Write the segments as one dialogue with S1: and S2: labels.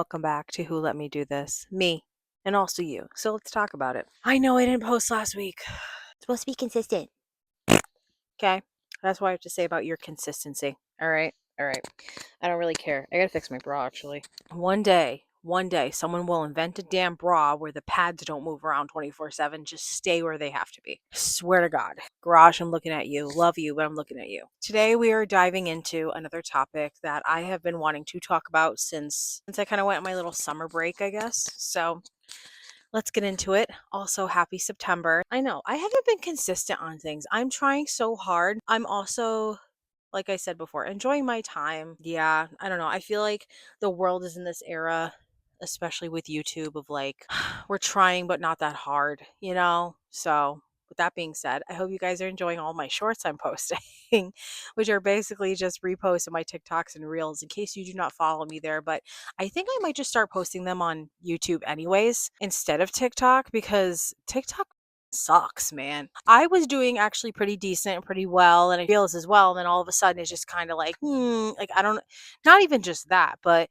S1: welcome back to Who Let Me Do This, me, and also you. So let's talk about it. I know I didn't post last week.
S2: It's supposed to be consistent.
S1: Okay, that's what I have to say about your consistency. All right. I don't really care. I gotta fix my bra actually. One day, someone will invent a damn bra where the pads don't move around 24/7. Just stay where they have to be. Swear to God. Garage, I'm looking at you. Love you, but I'm looking at you. Today we are diving into another topic that I have been wanting to talk about since I kind of went on my little summer break, I guess. So let's get into it. Also, happy September. I know I haven't been consistent on things. I'm trying so hard. I'm also, like I said before, enjoying my time. Yeah, I don't know. I feel like the world is in this era, especially with YouTube, of like, we're trying, but not that hard, you know? So, with that being said, I hope you guys are enjoying all my shorts I'm posting, which are basically just reposts of my TikToks and Reels in case you do not follow me there. But I think I might just start posting them on YouTube anyways instead of TikTok because TikTok sucks, man. I was doing actually pretty decent and pretty well, and I Reels as well. And then all of a sudden, it's just kind of like, like I don't, not even just that, but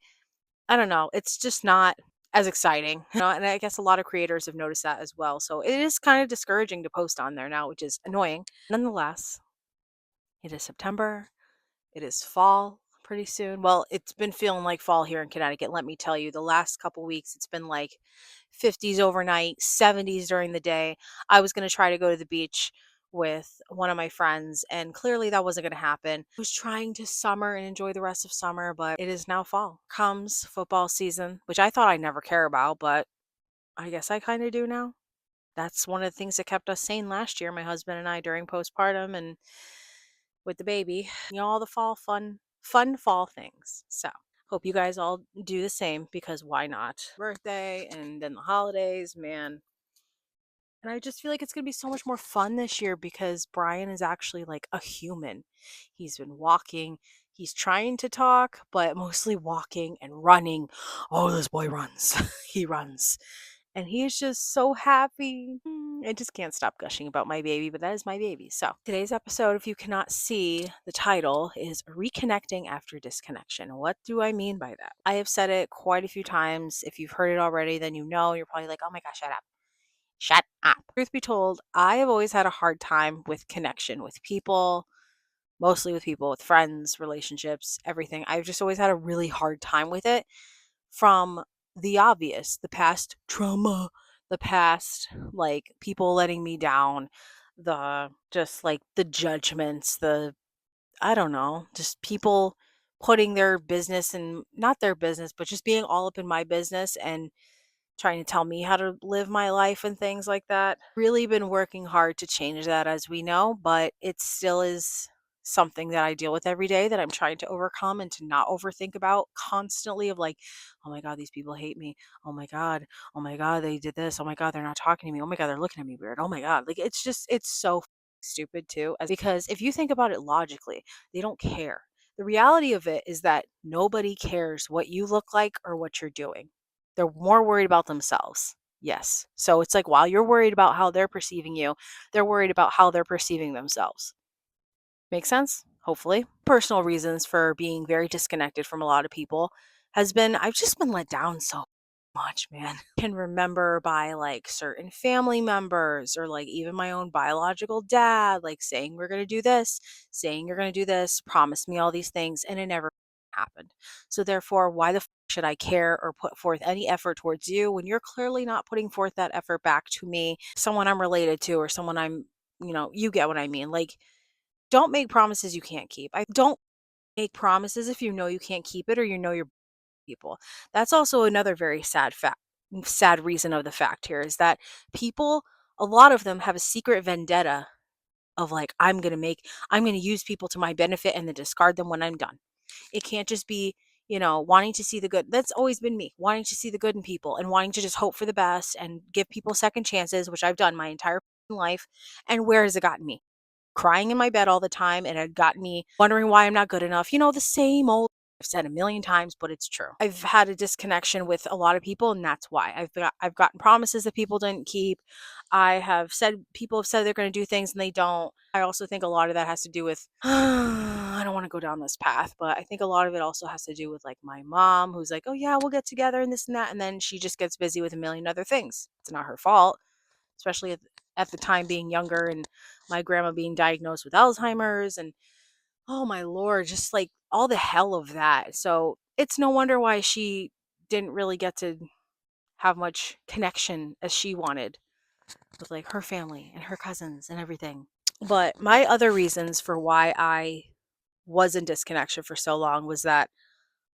S1: I don't know. It's just not as exciting, and I guess a lot of creators have noticed that as well. So it is kind of discouraging to post on there now, which is annoying. Nonetheless, it is September. It is fall pretty soon. Well, it's been feeling like fall here in Connecticut. Let me tell you, the last couple weeks, it's been like 50s overnight, 70s during the day. I was going to try to go to the beach with one of my friends, and clearly that wasn't going to happen. I was trying to summer and enjoy the rest of summer, but it is now fall. Comes football season, which I thought I'd never care about, but I guess I kind of do now. That's one of the things that kept us sane last year, my husband and I, during postpartum and with the baby. All the fall fun fall things. So hope you guys all do the same because why not? Birthday and then the holidays, man. And I just feel like it's going to be so much more fun this year because Brian is actually like a human. He's been walking. He's trying to talk, but mostly walking and running. Oh, this boy runs. He runs. And he's just so happy. I just can't stop gushing about my baby, but that is my baby. So today's episode, if you cannot see the title, is Reconnecting After Disconnection. What do I mean by that? I have said it quite a few times. If you've heard it already, then you know. You're probably like, oh my gosh, shut up. Shut up. Truth be told, I have always had a hard time with connection with people, mostly with people, with friends, relationships, everything. I've just always had a really hard time with it from the obvious, the past trauma, the past like people letting me down, the just like the judgments, the I don't know, just people putting their business and not their business, but just being all up in my business and trying to tell me how to live my life and things like that. Really been working hard to change that as we know, but it still is something that I deal with every day that I'm trying to overcome and to not overthink about constantly of like, oh my God, these people hate me. Oh my God. Oh my God, they did this. Oh my God, they're not talking to me. Oh my God, they're looking at me weird. Oh my God. Like it's so stupid too. Because if you think about it logically, they don't care. The reality of it is that nobody cares what you look like or what you're doing. They're more worried about themselves. Yes. So it's like while you're worried about how they're perceiving you, they're worried about how they're perceiving themselves. Make sense? Hopefully. Personal reasons for being very disconnected from a lot of people has been I've just been let down so much, man. I can remember by like certain family members or like even my own biological dad, like saying we're going to do this, saying you're going to do this, promise me all these things, and it never happened. So therefore, why the should I care or put forth any effort towards you when you're clearly not putting forth that effort back to me, someone I'm related to or someone you get what I mean. Like don't make promises you can't keep. I don't make promises if you know you can't keep it or you know you're people. That's also another very sad reason of the fact here is that people, a lot of them have a secret vendetta of like, I'm going to use people to my benefit and then discard them when I'm done. It can't just be, wanting to see the good. That's always been me, wanting to see the good in people and wanting to just hope for the best and give people second chances, which I've done my entire life. And where has it gotten me? Crying in my bed all the time, and it got me wondering why I'm not good enough. The same old I've said a million times, but it's true. I've had a disconnection with a lot of people, and that's why I've gotten promises that people didn't keep. People have said they're going to do things and they don't. I also think a lot of that has to do with I don't want to go down this path. But I think a lot of it also has to do with like my mom, who's like, oh yeah, we'll get together and this and that. And then she just gets busy with a million other things. It's not her fault, especially at the time being younger and my grandma being diagnosed with Alzheimer's and oh my Lord, just like all the hell of that. So it's no wonder why she didn't really get to have much connection as she wanted with like her family and her cousins and everything. But my other reasons for why I was in disconnection for so long was that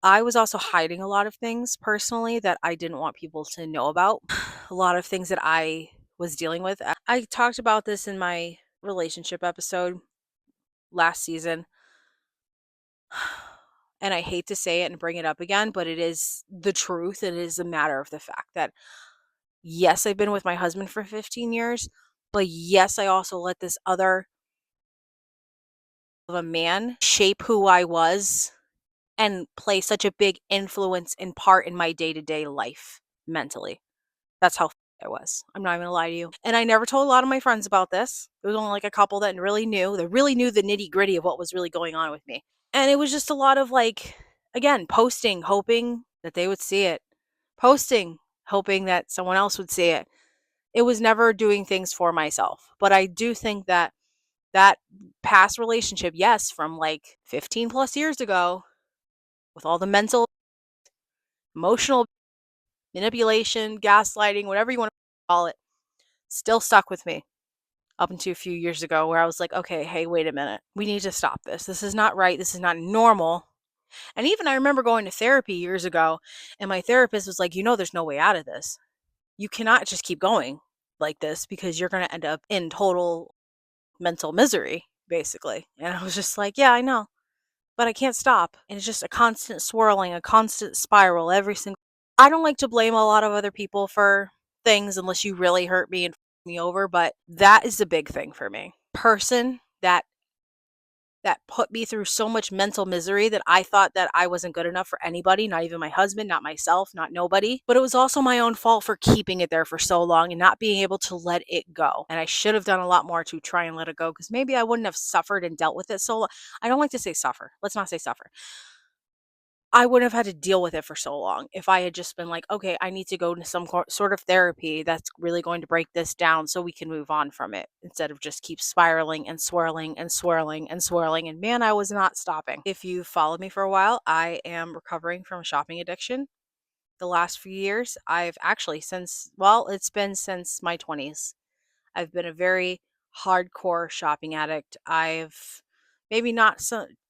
S1: I was also hiding a lot of things personally that I didn't want people to know about. A lot of things that I was dealing with. I talked about this in my relationship episode last season. And I hate to say it and bring it up again, but it is the truth. It is a matter of the fact that, yes, I've been with my husband for 15 years, but yes, I also let this other of a man shape who I was and play such a big influence and part in my day-to-day life mentally. That's how I was. I'm not even gonna lie to you. And I never told a lot of my friends about this. There was only like a couple that really knew. That really knew the nitty-gritty of what was really going on with me. And it was just a lot of like, again, posting, hoping that they would see it. Posting, hoping that someone else would see it. It was never doing things for myself. But I do think that that past relationship, yes, from like 15 plus years ago, with all the mental, emotional manipulation, gaslighting, whatever you want to call it, still stuck with me up until a few years ago where I was like, okay, hey, wait a minute. We need to stop this. This is not right. This is not normal. And even I remember going to therapy years ago, and my therapist was like, there's no way out of this. You cannot just keep going like this because you're going to end up in total mental misery, basically. And I was just like, yeah, I know, but I can't stop. And it's just a constant swirling, a constant spiral every single. I don't like to blame a lot of other people for things unless you really hurt me and me over, but that is the big thing for me. Person that put me through so much mental misery that I thought that I wasn't good enough for anybody, not even my husband, not myself, not nobody. But it was also my own fault for keeping it there for so long and not being able to let it go. And I should have done a lot more to try and let it go because maybe I wouldn't have suffered and dealt with it so long. I don't like to say suffer. Let's not say suffer. I wouldn't have had to deal with it for so long if I had just been like, okay, I need to go to some sort of therapy that's really going to break this down so we can move on from it instead of just keep spiraling and swirling and swirling and swirling. And man, I was not stopping. If you followed me for a while, I am recovering from shopping addiction. The last few years, I've actually it's been since my 20s. I've been a very hardcore shopping addict. I've maybe not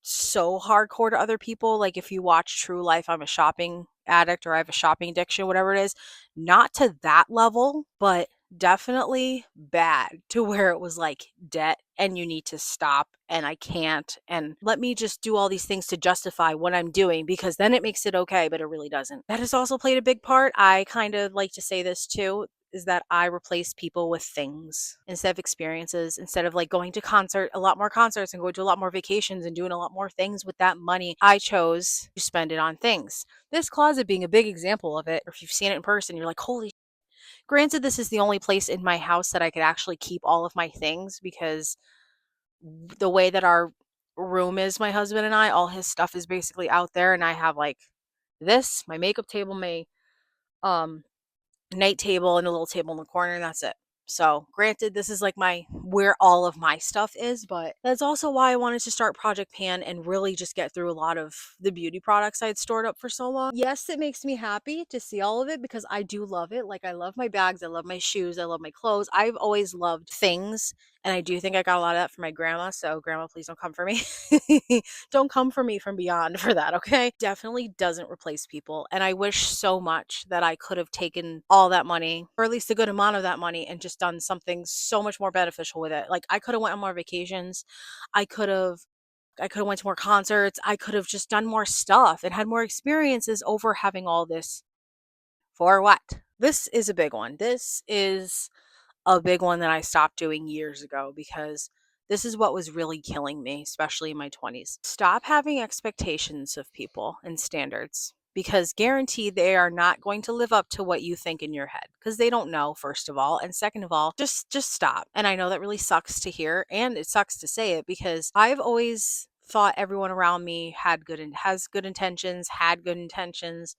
S1: so hardcore to other people. Like if you watch True Life, I'm a shopping addict or I have a shopping addiction, whatever it is. Not to that level, but definitely bad to where it was like debt and you need to stop and I can't and let me just do all these things to justify what I'm doing because then it makes it okay, but it really doesn't. That has also played a big part. I kind of like to say this too is that I replace people with things instead of experiences, instead of like going to a lot more concerts and going to a lot more vacations and doing a lot more things with that money. I chose to spend it on things. This closet being a big example of it. Or if you've seen it in person, you're like, holy. Granted, this is the only place in my house that I could actually keep all of my things because the way that our room is, my husband and I, all his stuff is basically out there, and I have like this, my makeup table, my um night table and a little table in the corner and that's it. So granted, this is like where all of my stuff is, but that's also why I wanted to start Project Pan and really just get through a lot of the beauty products I had stored up for so long. Yes, it makes me happy to see all of it because I do love it. Like I love my bags, I love my shoes, I love my clothes. I've always loved things. And I do think I got a lot of that from my grandma. So grandma, please don't come for me. Don't come for me from beyond for that, okay? Definitely doesn't replace people. And I wish so much that I could have taken all that money, or at least a good amount of that money, and just done something so much more beneficial with it. Like I could have went on more vacations. I could have went to more concerts. I could have just done more stuff and had more experiences over having all this. For what? This is a big one. This is a big one that I stopped doing years ago because this is what was really killing me, especially in my 20s. Stop having expectations of people and standards because guaranteed they are not going to live up to what you think in your head because they don't know, first of all, and second of all, just stop. And I know that really sucks to hear and it sucks to say it because I've always thought everyone around me has good intentions, had good intentions,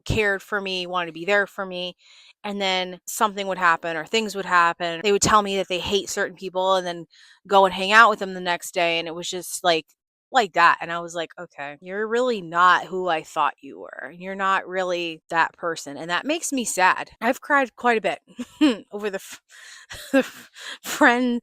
S1: cared for me, wanted to be there for me. And then something would happen or things would happen. They would tell me that they hate certain people and then go and hang out with them the next day. And it was just like that. And I was like, okay, you're really not who I thought you were. You're not really that person. And that makes me sad. I've cried quite a bit over the friend,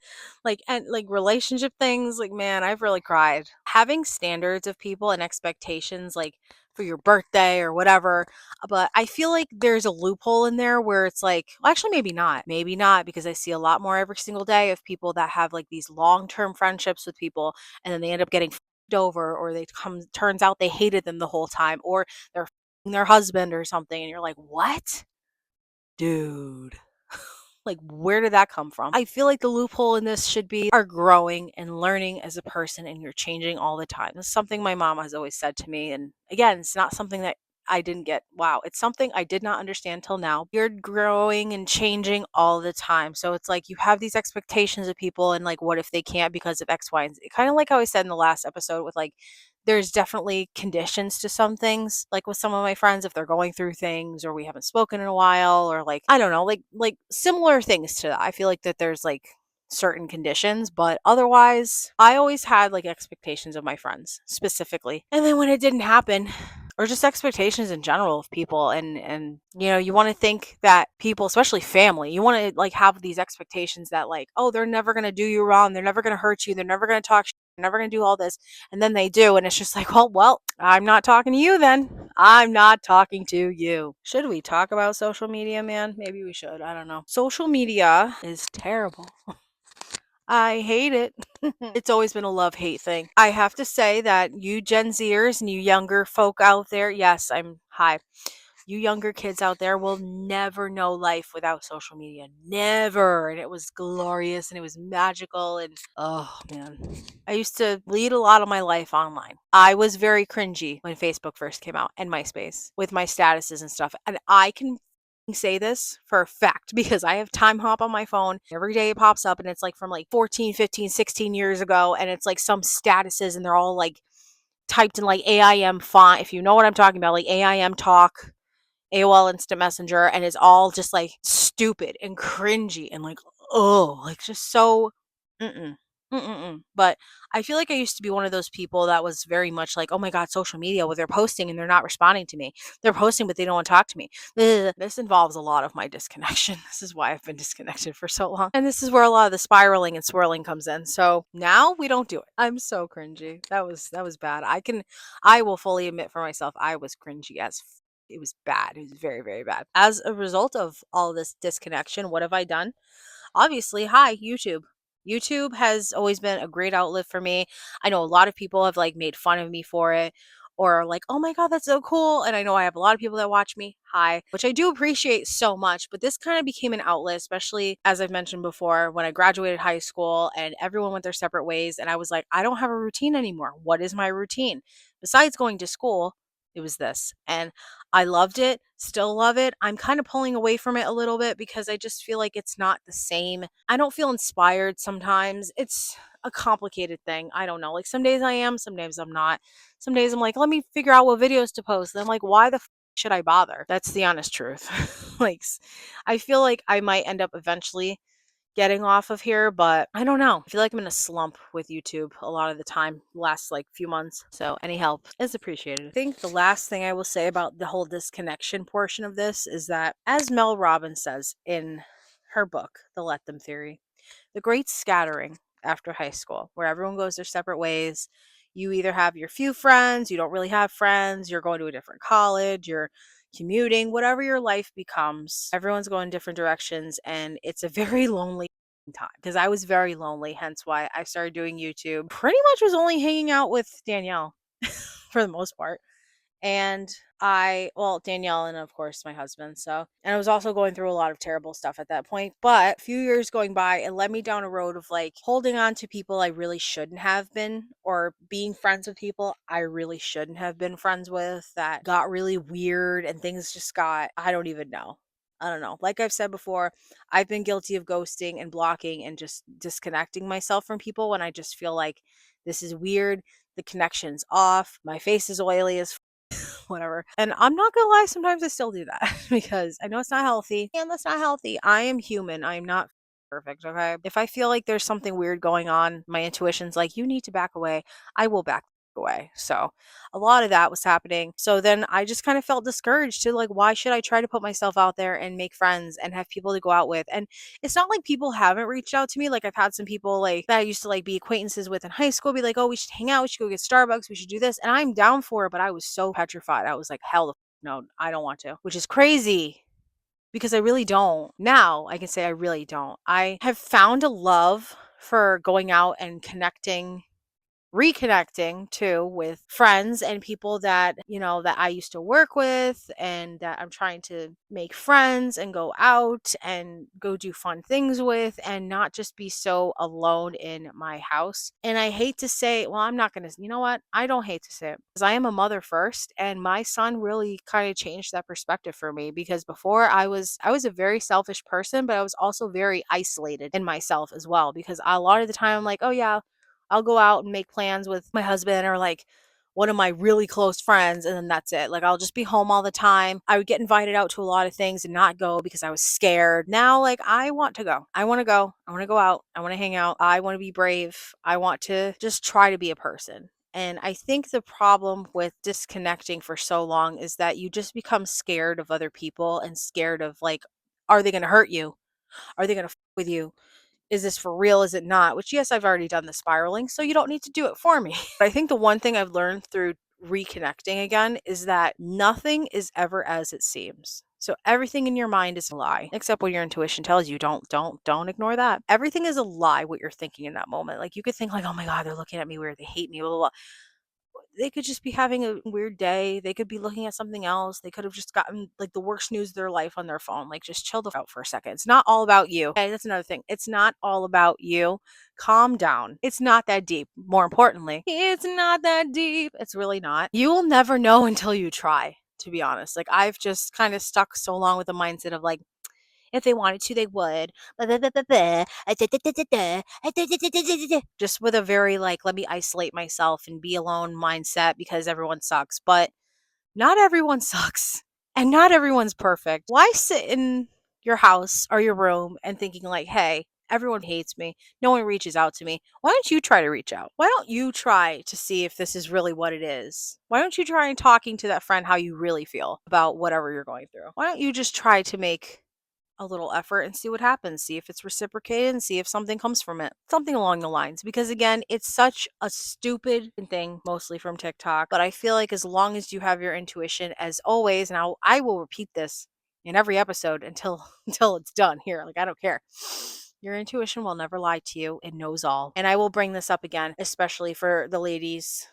S1: and relationship things. Like, man, I've really cried. Having standards of people and expectations, like for your birthday or whatever. But I feel like there's a loophole in there where it's like, well, actually, maybe not, because I see a lot more every single day of people that have like these long-term friendships with people, and then they end up getting over, or turns out they hated them the whole time, or they're their husband or something, and you're like, what, dude? Like, where did that come from? I feel like the loophole in this should be are growing and learning as a person, and you're changing all the time. This is something my mom has always said to me. And again, it's not something that I didn't get. Wow, it's something I did not understand till now. You're growing and changing all the time. So it's like you have these expectations of people, and like, what if they can't because of X, Y, and Z? Kind of like how I said in the last episode with like, there's definitely conditions to some things, like with some of my friends, if they're going through things or we haven't spoken in a while, or like, I don't know, like similar things to that. I feel like that there's like certain conditions, but otherwise I always had like expectations of my friends specifically. And then when it didn't happen, or just expectations in general of people, and you want to think that people, especially family, you want to like have these expectations that like, oh, they're never going to do you wrong, they're never going to hurt you, they're never going to talk they're never going to do all this, and then they do, and it's just like, well, I'm not talking to you then. I'm not talking to you. Should we talk about social media, man? Maybe we should. I don't know. Social media is terrible. I hate it. It's always been a love-hate thing. I have to say that you Gen Zers and you younger folk out there, yes, hi. You younger kids out there will never know life without social media. Never. And it was glorious and it was magical. And oh, man. I used to lead a lot of my life online. I was very cringy when Facebook first came out, and MySpace, with my statuses and stuff. And I can say this for a fact because I have time hop on my phone. Every day it pops up and it's like from like 14, 15, 16 years ago. And it's like some statuses, and they're all like typed in like AIM font, if you know what I'm talking about, like AIM talk, AOL Instant Messenger, and it's all just like stupid and cringy and like, oh, like just so, mm-mm, mm-mm. But I feel like I used to be one of those people that was very much like, oh my God, social media, well, they're posting and they're not responding to me. They're posting, but they don't want to talk to me. Ugh. This involves a lot of my disconnection. This is why I've been disconnected for so long. And this is where a lot of the spiraling and swirling comes in. So now we don't do it. I'm so cringy. That was bad. I will fully admit for myself, I was cringy as it was bad. It was very, very bad. As a result of all this disconnection, what have I done? Obviously, hi, YouTube. YouTube has always been a great outlet for me. I know a lot of people have like made fun of me for it, or like, oh my God, that's so cool. And I know I have a lot of people that watch me. Hi, which I do appreciate so much. But this kind of became an outlet, especially as I've mentioned before, when I graduated high school and everyone went their separate ways. And I was like, I don't have a routine anymore. What is my routine? Besides going to school, it was this. And I loved it, still love it. I'm kind of pulling away from it a little bit because I just feel like it's not the same. I don't feel inspired sometimes. It's a complicated thing. I don't know. Like some days I am, some days I'm not. Some days I'm like, let me figure out what videos to post. And I'm like, why the should I bother? That's the honest truth. I feel like I might end up eventually getting off of here, but I don't know. I feel like I'm in a slump with YouTube a lot of the time, last like few months. So any help is appreciated. I think the last thing I will say about the whole disconnection portion of this is that, as Mel Robbins says in her book, The Let Them Theory, the great scattering after high school, where everyone goes their separate ways. You either have your few friends, you don't really have friends, you're going to a different college, you're commuting, whatever your life becomes, everyone's going different directions, and it's a very lonely time because I was very lonely, hence why I started doing YouTube. Pretty much was only hanging out with Danielle for the most part. And Danielle and of course my husband. So, and I was also going through a lot of terrible stuff at that point. But a few years going by, it led me down a road of like holding on to people I really shouldn't have been, or being friends with people I really shouldn't have been friends with, that got really weird and things just got, I don't even know. I don't know. Like I've said before, I've been guilty of ghosting and blocking and just disconnecting myself from people when I just feel like this is weird. the connection's off, my face is oily as whatever. And I'm not gonna lie, sometimes I still do that because I know it's not healthy and that's not healthy. I am human. I am not perfect. Okay. If I feel like there's something weird going on, my intuition's like, you need to back away. I will back away. So a lot of that was happening. So then I just kind of felt discouraged to like, why should I try to put myself out there and make friends and have people to go out with? And it's not like people haven't reached out to me. Like I've had some people like that I used to like be acquaintances with in high school be like, oh, we should hang out. We should go get Starbucks. We should do this. And I'm down for it. But I was so petrified. I was like, hell no, I don't want to, which is crazy because I really don't. Now I can say I really don't. I have found a love for going out and connecting, reconnecting too with friends and people that that I used to work with and that I'm trying to make friends and go out and go do fun things with and not just be so alone in my house. And I hate to say, well, I'm not going to, you know what? I don't hate to say it because I am a mother first and my son really kind of changed that perspective for me because before I was a very selfish person, but I was also very isolated in myself as well because a lot of the time I'm like, oh yeah, I'll go out and make plans with my husband or like one of my really close friends, and then that's it. Like, I'll just be home all the time. I would get invited out to a lot of things and not go because I was scared. Now, like, I want to go. I want to go. I want to go out. I want to hang out. I want to be brave. I want to just try to be a person. And I think the problem with disconnecting for so long is that you just become scared of other people and scared of, like, are they going to hurt you? Are they going to with you? Is this for real? Is it not? Which, yes, I've already done the spiraling, so you don't need to do it for me. But I think the one thing I've learned through reconnecting again is that nothing is ever as it seems. So everything in your mind is a lie, except what your intuition tells you. Don't ignore that. Everything is a lie what you're thinking in that moment. Like you could think like, oh my God, they're looking at me weird, they hate me, blah, blah, blah. They could just be having a weird day. They could be looking at something else. They could have just gotten like the worst news of their life on their phone. Like just chill the out for a second. It's not all about you. Okay, that's another thing. It's not all about you. Calm down. It's not that deep. More importantly, it's not that deep. It's really not. You will never know until you try, to be honest. Like I've just kind of stuck so long with the mindset of like, if they wanted to, they would. Just with a very like, let me isolate myself and be alone mindset because everyone sucks. But not everyone sucks and not everyone's perfect. Why sit in your house or your room and thinking like, hey, everyone hates me. No one reaches out to me. Why don't you try to reach out? Why don't you try to see if this is really what it is? Why don't you try and talking to that friend how you really feel about whatever you're going through? Why don't you just try to make a little effort and see what happens, see if it's reciprocated and see if something comes from it. Something along the lines. Because again, it's such a stupid thing, mostly from TikTok. But I feel like as long as you have your intuition, as always, and I will repeat this in every episode until until it's done here. Like I don't care. Your intuition will never lie to you. It knows all. And I will bring this up again, especially for the ladies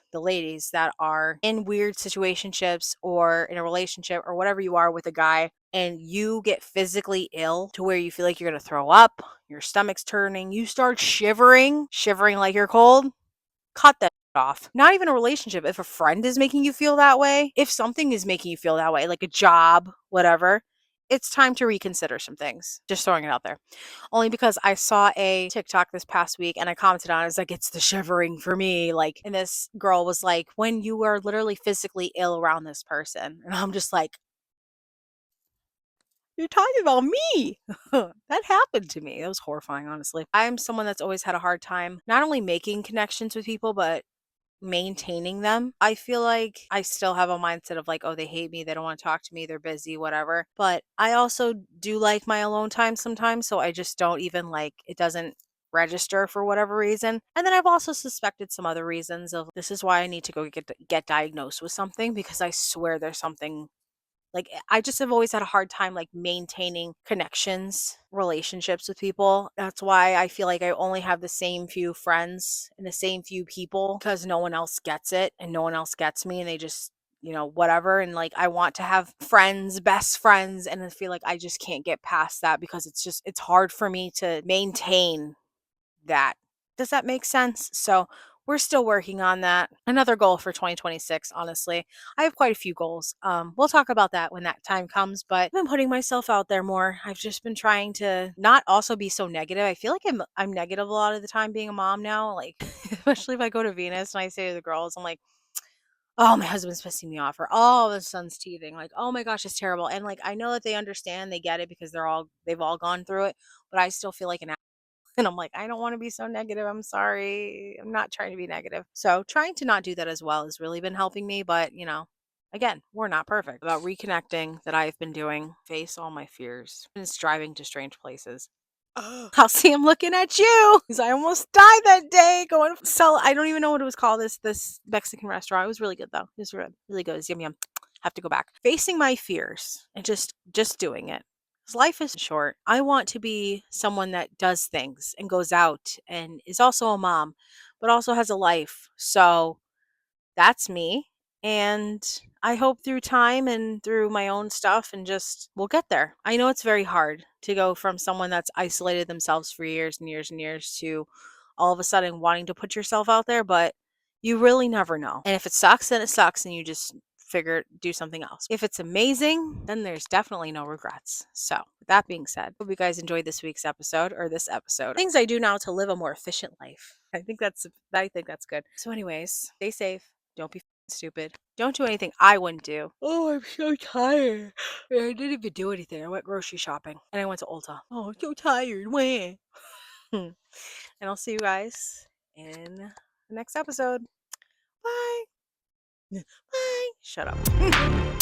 S1: that are in weird situationships or in a relationship or whatever you are with a guy and you get physically ill to where you feel like you're going to throw up, your stomach's turning, you start shivering like you're cold, cut that off. Not even a relationship. If a friend is making you feel that way, if something is making you feel that way, like a job, whatever, it's time to reconsider some things. Just throwing it out there. Only because I saw a TikTok this past week and I commented on it. It's like, it's the shivering for me. Like, and this girl was like, when you are literally physically ill around this person. And I'm just like, you're talking about me. That happened to me. It was horrifying, honestly. I'm someone that's always had a hard time not only making connections with people, but maintaining them. I feel like I still have a mindset of like, oh, they hate me, they don't want to talk to me, they're busy, whatever. But I also do like my alone time sometimes, so I just don't even like it doesn't register for whatever reason. And then I've also suspected some other reasons of this is why I need to go get diagnosed with something because I swear there's something like I just have always had a hard time like maintaining connections, relationships with people. That's why I feel like I only have the same few friends and the same few people because no one else gets it and no one else gets me and they just whatever. And like, I want to have friends, best friends. And I feel like I just can't get past that because it's hard for me to maintain that. Does that make sense? So we're still working on that. Another goal for 2026, honestly. I have quite a few goals. We'll talk about that when that time comes, but I've been putting myself out there more. I've just been trying to not also be so negative. I feel like I'm negative a lot of the time being a mom now, like especially if I go to Venus and I say to the girls, I'm like, oh, my husband's pissing me off, or oh, the son's teething, like, oh my gosh, it's terrible. And like I know that they understand, they get it because they've all gone through it, but I still feel like an and I'm like, I don't want to be so negative. I'm sorry. I'm not trying to be negative. So trying to not do that as well has really been helping me. But, again, we're not perfect. About reconnecting that I've been doing, face all my fears, and it's driving to strange places. I'll see him looking at you because I almost died that day going sell. I don't even know what it was called. This Mexican restaurant. It was really good though. It was really good. It was yum yum. Have to go back. Facing my fears and just doing it. 'Cause life is short. I want to be someone that does things and goes out and is also a mom, but also has a life. So that's me. And I hope through time and through my own stuff and just we'll get there. I know it's very hard to go from someone that's isolated themselves for years and years and years to all of a sudden wanting to put yourself out there, but you really never know. And if it sucks, then it sucks and you just do something else. If it's amazing, then there's definitely no regrets. So, with that being said, hope you guys enjoyed this week's episode or this episode. Things I do now to live a more efficient life. I think that's good. So anyways, stay safe. Don't be stupid. Don't do anything I wouldn't do. Oh, I'm so tired. I didn't even do anything. I went grocery shopping and I went to Ulta. Oh, I'm so tired. When? And I'll see you guys in the next episode. Bye. Bye. Shut up.